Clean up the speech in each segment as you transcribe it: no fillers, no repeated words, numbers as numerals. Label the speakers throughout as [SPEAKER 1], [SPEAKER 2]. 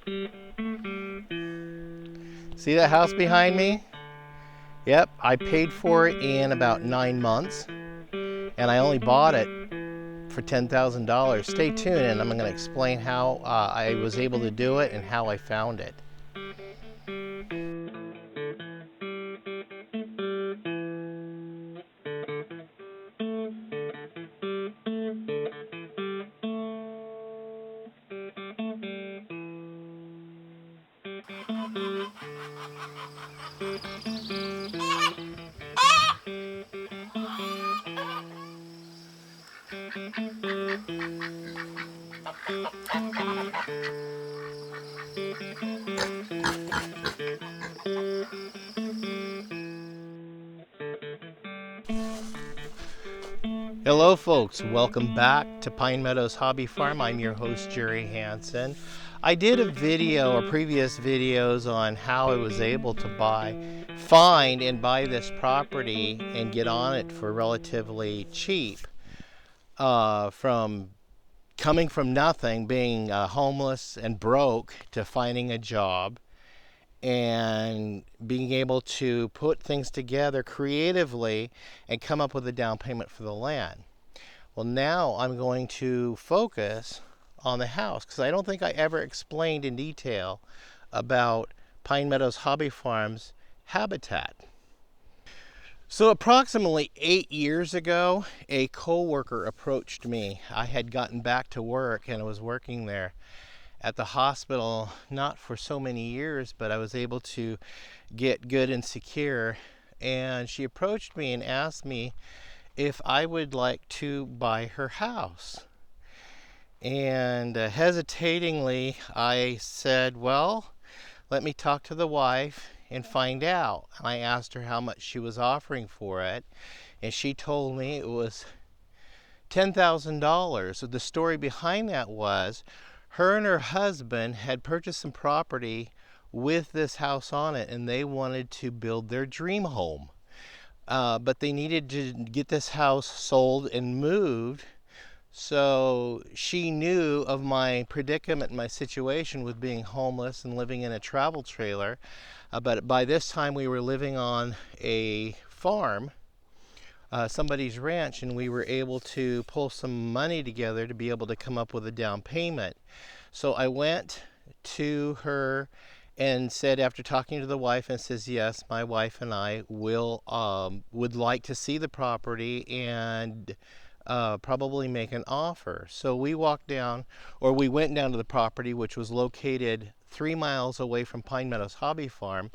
[SPEAKER 1] See that house behind me? Yep, I paid for it in about 9 months, and I only bought it for $10,000. Stay tuned, and I'm going to explain how I was able to do it and how I found it. Hello folks, welcome back to Pine Meadows Hobby Farm. I'm your host Jerry Hansen. I did a video or previous videos on how I was able to find and buy this property and get on it for relatively cheap, from coming from nothing, being homeless and broke, to finding a job and being able to put things together creatively and come up with a down payment for the land. Well, now I'm going to focus on the house because I don't think I ever explained in detail about Pine Meadows Hobby Farm's habitat. So approximately 8 years ago, a co-worker approached me. I had gotten back to work and I was working there at the hospital, not for so many years, but I was able to get good and secure. And she approached me and asked me if I would like to buy her house. And hesitatingly, I said, well, let me talk to the wife and find out. I asked her how much she was offering for it, and she told me it was $10,000. So the story behind that was her and her husband had purchased some property with this house on it, and they wanted to build their dream home. But they needed to get this house sold and moved. So she knew of my predicament, my situation with being homeless and living in a travel trailer. But by this time we were living on a farm, somebody's ranch, and we were able to pull some money together to be able to come up with a down payment. So I went to her and said, after talking to the wife, and says, yes, my wife and I would like to see the property and probably make an offer. So we went down to the property, which was located 3 miles away from Pine Meadows Hobby Farm,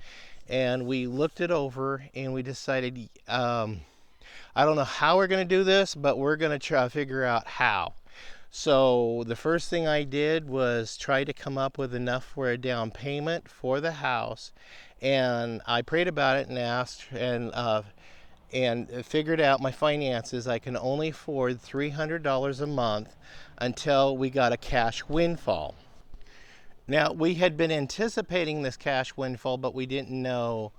[SPEAKER 1] and we looked it over and we decided, I don't know how we're going to do this, but we're going to try to figure out how. So the first thing I did was try to come up with enough for a down payment for the house, and I prayed about it and asked and figured out my finances. I can only afford $300 a month until we got a cash windfall. Now, we had been anticipating this cash windfall, but we didn't know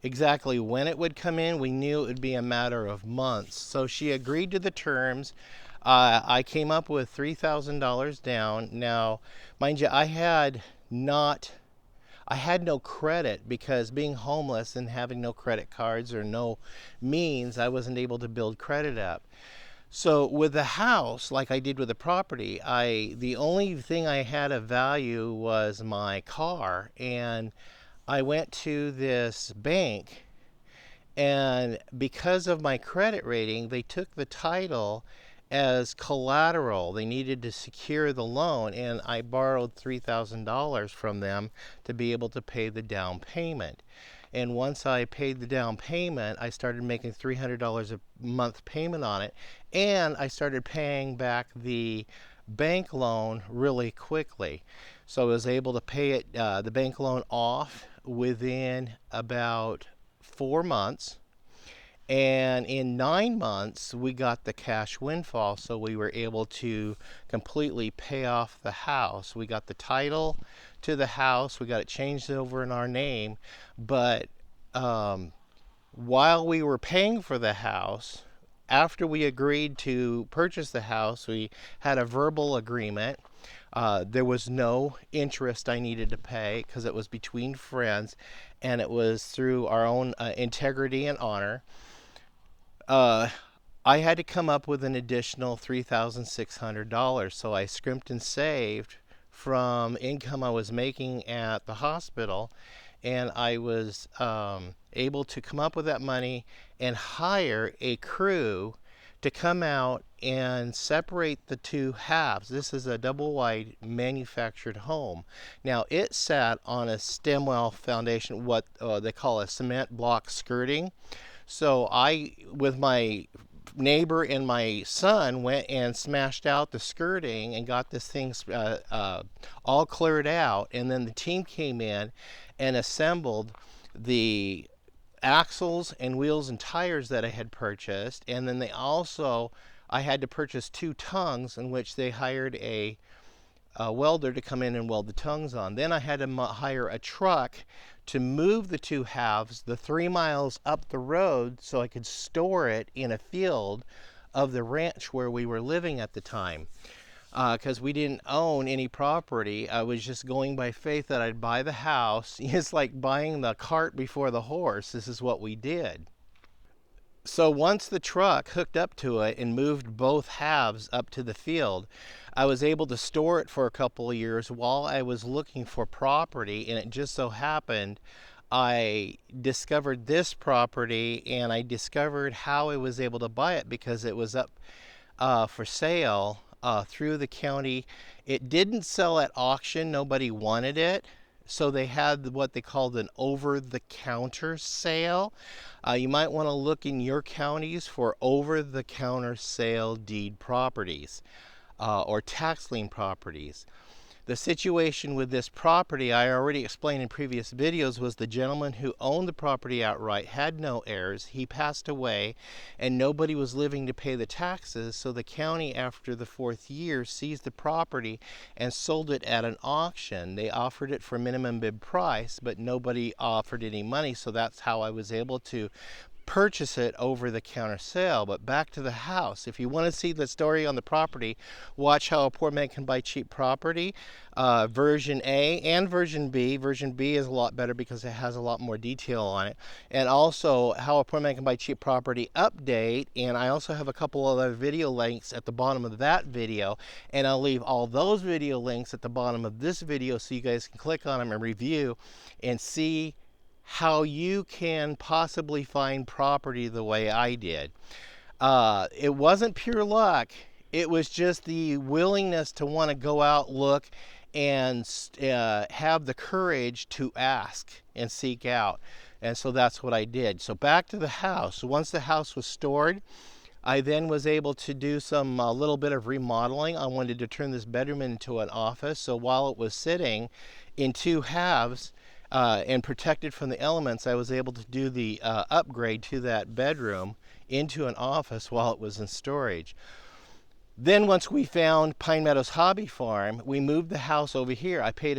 [SPEAKER 1] exactly when it would come in. We knew it would be a matter of months. So she agreed to the terms. I came up with $3,000 down. Now, mind you, I had no credit, because being homeless and having no credit cards or no means, I wasn't able to build credit up. So with the house, like I did with the property, the only thing I had of value was my car, and I went to this bank, and because of my credit rating, they took the title as collateral. They needed to secure the loan, and I borrowed $3,000 from them to be able to pay the down payment. And once I paid the down payment, I started making $300 a month payment on it, and I started paying back the bank loan really quickly. So I was able to pay it, the bank loan off within about 4 months. And in 9 months, we got the cash windfall, so we were able to completely pay off the house. We got the title to the house, we got it changed over in our name, but while we were paying for the house, after we agreed to purchase the house, we had a verbal agreement. There was no interest I needed to pay because it was between friends, and it was through our own integrity and honor. Uh, I had to come up with an additional $3,600, so I scrimped and saved from income I was making at the hospital, and I was able to come up with that money and hire a crew to come out and separate the two halves. This is a double wide manufactured home. Now it sat on a stem well foundation, what they call a cement block skirting. So I, with my neighbor and my son, went and smashed out the skirting and got this thing all cleared out. And then the team came in and assembled the axles and wheels and tires that I had purchased. And then I had to purchase 2 tongues, in which they hired a welder to come in and weld the tongues on. Then I had to hire a truck to move the 2 halves the 3 miles up the road so I could store it in a field of the ranch where we were living at the time. Because we didn't own any property. I was just going by faith that I'd buy the house. It's like buying the cart before the horse. This is what we did. So once the truck hooked up to it and moved both halves up to the field, I was able to store it for a couple of years while I was looking for property. And it just so happened I discovered this property, and I discovered how I was able to buy it because it was up for sale through the county. It didn't sell at auction. Nobody wanted it. So they had what they called an over-the-counter sale. You might want to look in your counties for over-the-counter sale deed properties or tax lien properties. The situation with this property, I already explained in previous videos, was the gentleman who owned the property outright had no heirs. He passed away, and nobody was living to pay the taxes, so the county, after the 4th year, seized the property and sold it at an auction. They offered it for minimum bid price, but nobody offered any money, so that's how I was able to purchase it over the counter sale. But back to the house. If you want to see the story on the property, watch How a Poor Man Can Buy Cheap Property, version A and version B. Version B is a lot better because it has a lot more detail on it. And also How a Poor Man Can Buy Cheap Property update. And I also have a couple other video links at the bottom of that video, and I'll leave all those video links at the bottom of this video so you guys can click on them and review and see how you can possibly find property the way I did. It wasn't pure luck. It was just the willingness to want to go out, look, and have the courage to ask and seek out. And so that's what I did. So back to the house. Once the house was stored, I then was able to do some little bit of remodeling. I wanted to turn this bedroom into an office. So while it was sitting in 2 halves, and protected from the elements, I was able to do the upgrade to that bedroom into an office while it was in storage. Then once we found Pine Meadows Hobby Farm, we moved the house over here. I paid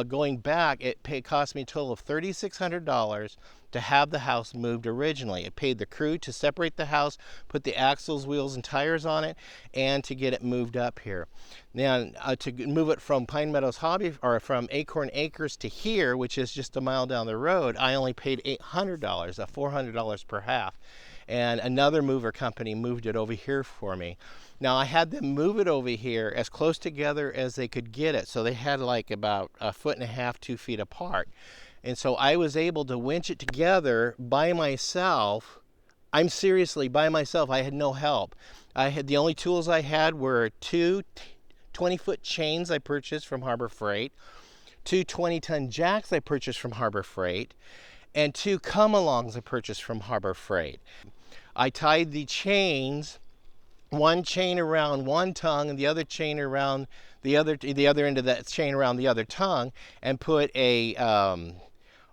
[SPEAKER 1] going back, it cost me a total of $3,600 to have the house moved originally. It paid the crew to separate the house, put the axles, wheels, and tires on it, and to get it moved up here. Now, to move it from Pine Meadows Hobby, or from Acorn Acres to here, which is just a mile down the road, I only paid $800, $400 per half. And another mover company moved it over here for me. Now I had them move it over here as close together as they could get it. So they had like about 1.5 feet, 2 feet apart. And so I was able to winch it together by myself. I'm seriously by myself. I had no help. The only tools I had were 2 20-foot chains I purchased from Harbor Freight, 2 20-ton jacks I purchased from Harbor Freight, and 2 come-alongs I purchased from Harbor Freight. I tied the chains, one chain around one tongue and the other chain around the other end of that chain around the other tongue, and put a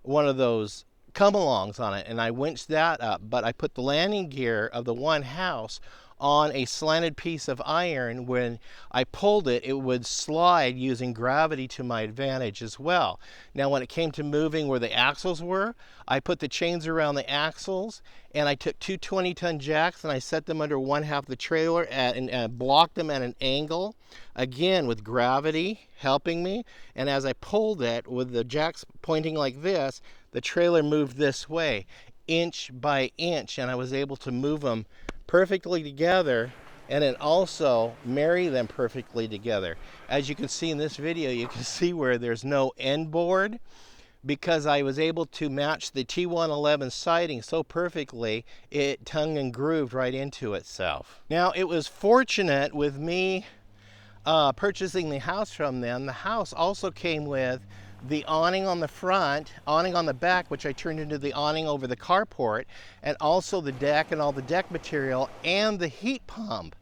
[SPEAKER 1] one of those come-alongs on it, and I winched that up. But I put the landing gear of the one house on a slanted piece of iron. When I pulled it, it would slide using gravity to my advantage as well. Now when it came to moving where the axles were, I put the chains around the axles, and I took two 20-ton jacks and I set them under one half of the trailer and blocked them at an angle, again with gravity helping me. And as I pulled it with the jacks pointing like this, the trailer moved this way, inch by inch, and I was able to move them perfectly together and then also marry them perfectly together. As you can see in this video, you can see where there's no end board, because I was able to match the T111 siding so perfectly, it tongue and grooved right into itself. Now, it was fortunate with me purchasing the house from them. The house also came with the awning on the front, awning on the back, which I turned into the awning over the carport, and also the deck and all the deck material and the heat pump.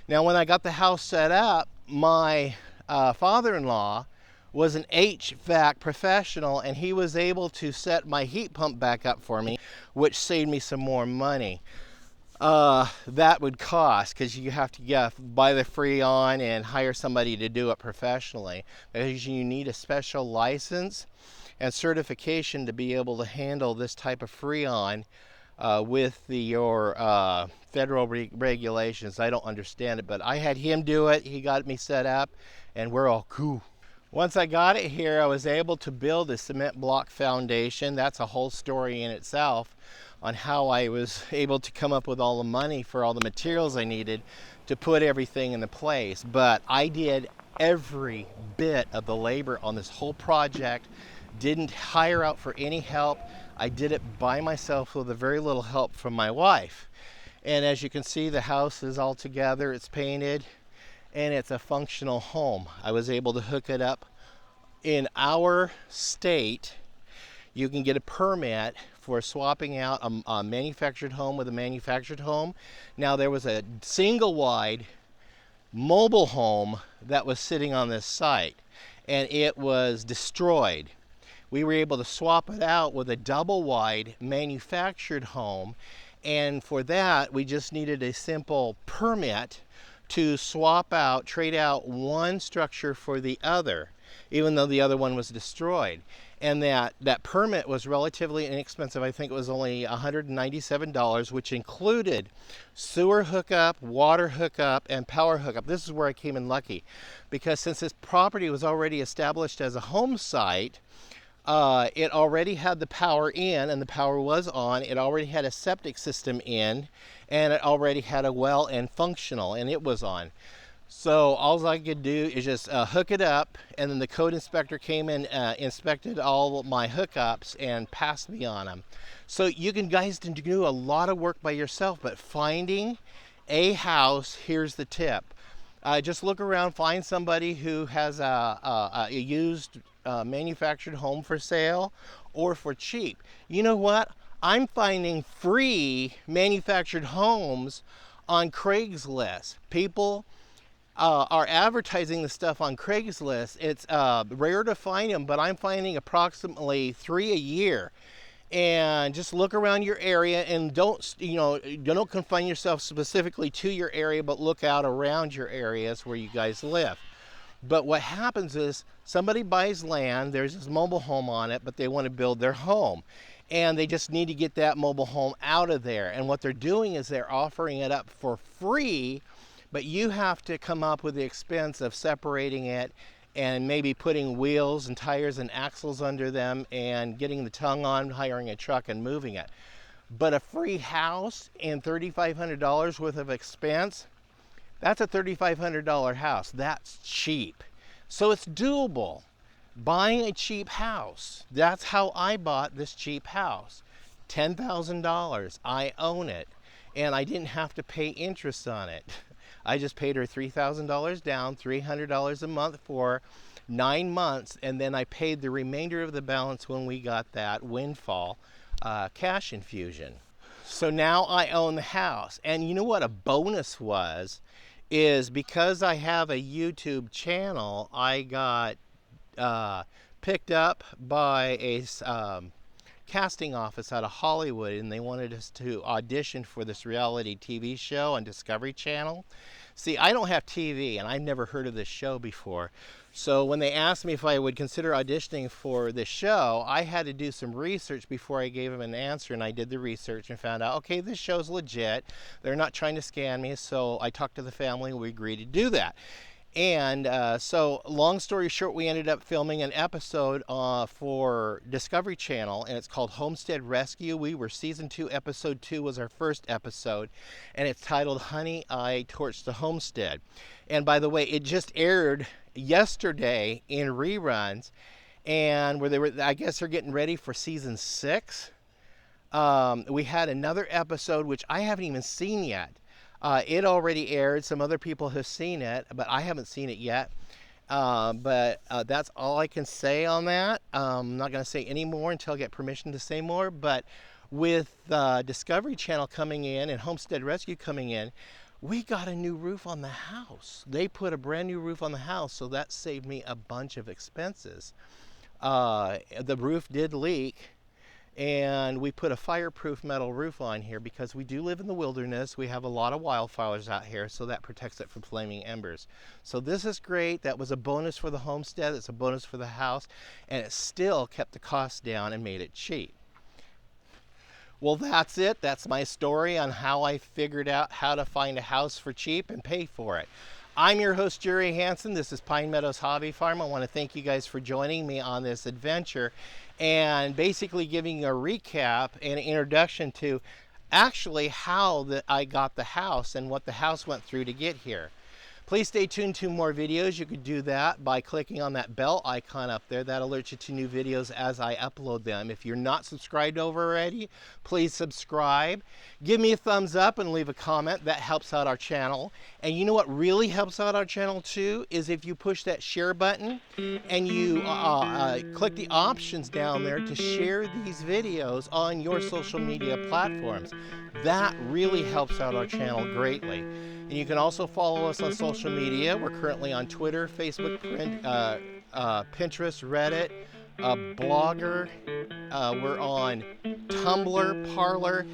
[SPEAKER 1] Now, when I got the house set up, my father-in-law was an HVAC professional, and he was able to set my heat pump back up for me, which saved me some more money. That would cost, because you have to buy the Freon and hire somebody to do it professionally, because you need a special license and certification to be able to handle this type of Freon with your federal regulations. I don't understand it, but I had him do it. He got me set up, and we're all cool. Once I got it here, I was able to build a cement block foundation. That's a whole story in itself on how I was able to come up with all the money for all the materials I needed to put everything into place. But I did every bit of the labor on this whole project, didn't hire out for any help. I did it by myself with a very little help from my wife. And as you can see, the house is all together, it's painted, and it's a functional home. I was able to hook it up. In our state, you can get a permit for swapping out a manufactured home with a manufactured home. Now, there was a single wide mobile home that was sitting on this site, and it was destroyed. We were able to swap it out with a double wide manufactured home, and for that we just needed a simple permit to swap out, trade out one structure for the other, even though the other one was destroyed. And that permit was relatively inexpensive. I think it was only $197, which included sewer hookup, water hookup, and power hookup. This is where I came in lucky, because since this property was already established as a home site, it already had the power in, and the power was on. It already had a septic system in, and it already had a well and functional, and it was on. So all I could do is just hook it up, and then the code inspector came in, inspected all my hookups, and passed me on them. So you guys can do a lot of work by yourself, but finding a house, here's the tip. Just look around, find somebody who has a used manufactured home for sale or for cheap. You know what? I'm finding free manufactured homes on Craigslist. People are advertising the stuff on Craigslist. It's rare to find them, but I'm finding approximately 3 a year. And just look around your area, and don't confine yourself specifically to your area, but look out around your areas where you guys live. But what happens is somebody buys land, there's this mobile home on it, but they want to build their home, and they just need to get that mobile home out of there. And what they're doing is they're offering it up for free, but you have to come up with the expense of separating it and maybe putting wheels and tires and axles under them and getting the tongue on, hiring a truck and moving it. But a free house and $3,500 worth of expense, that's a $3,500 house. That's cheap. So it's doable. Buying a cheap house. That's how I bought this cheap house. $10,000. I own it. And I didn't have to pay interest on it. I just paid her $3,000 down, $300 a month for 9 months, and then I paid the remainder of the balance when we got that windfall cash infusion. So now I own the house. And you know what a bonus was? Is because I have a YouTube channel, I got picked up by a casting office out of Hollywood, and they wanted us to audition for this reality TV show on Discovery Channel. See, I don't have TV, and I've never heard of this show before. So when they asked me if I would consider auditioning for this show, I had to do some research before I gave them an answer, and I did the research and found out, okay, this show's legit. They're not trying to scam me, so I talked to the family, and we agreed to do that. And so long story short, we ended up filming an episode for Discovery Channel, and it's called Homestead Rescue. We were season 2, episode 2 was our first episode, and it's titled Honey, I Torched the Homestead. And by the way, it just aired yesterday in reruns, and where they were, I guess they're getting ready for season 6. We had another episode, which I haven't even seen yet. It already aired. Some other people have seen it, but I haven't seen it yet. But that's all I can say on that. I'm not going to say any more until I get permission to say more. But with Discovery Channel coming in and Homestead Rescue coming in, we got a new roof on the house. They put a brand new roof on the house, so that saved me a bunch of expenses. The roof did leak, and we put a fireproof metal roof on here because we do live in the wilderness. We have a lot of wildfires out here, so that protects it from flaming embers. So this is great. That was a bonus for the homestead. It's a bonus for the house, and it still kept the cost down and made it cheap. Well, that's it. That's my story on how I figured out how to find a house for cheap and pay for it. I'm your host, Jerry Hansen. This is Pine Meadows Hobby Farm. I want to thank you guys for joining me on this adventure and basically giving you a recap and an introduction to actually how I got the house and what the house went through to get here. Please stay tuned to more videos. You could do that by clicking on that bell icon up there. That alerts you to new videos as I upload them. If you're not subscribed over already, please subscribe. Give me a thumbs up and leave a comment. That helps out our channel. And you know what really helps out our channel too is if you push that share button and you click the options down there to share these videos on your social media platforms. That really helps out our channel greatly. And you can also follow us on social media. We're currently on Twitter, Facebook, Pinterest, Reddit, Blogger. We're on Tumblr, Parler,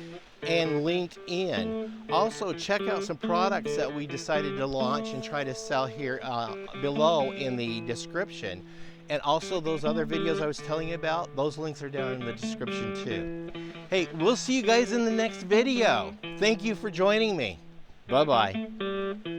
[SPEAKER 1] and LinkedIn. Also, check out some products that we decided to launch and try to sell here below in the description. And also those other videos I was telling you about, those links are down in the description too. Hey, we'll see you guys in the next video. Thank you for joining me. Bye-bye.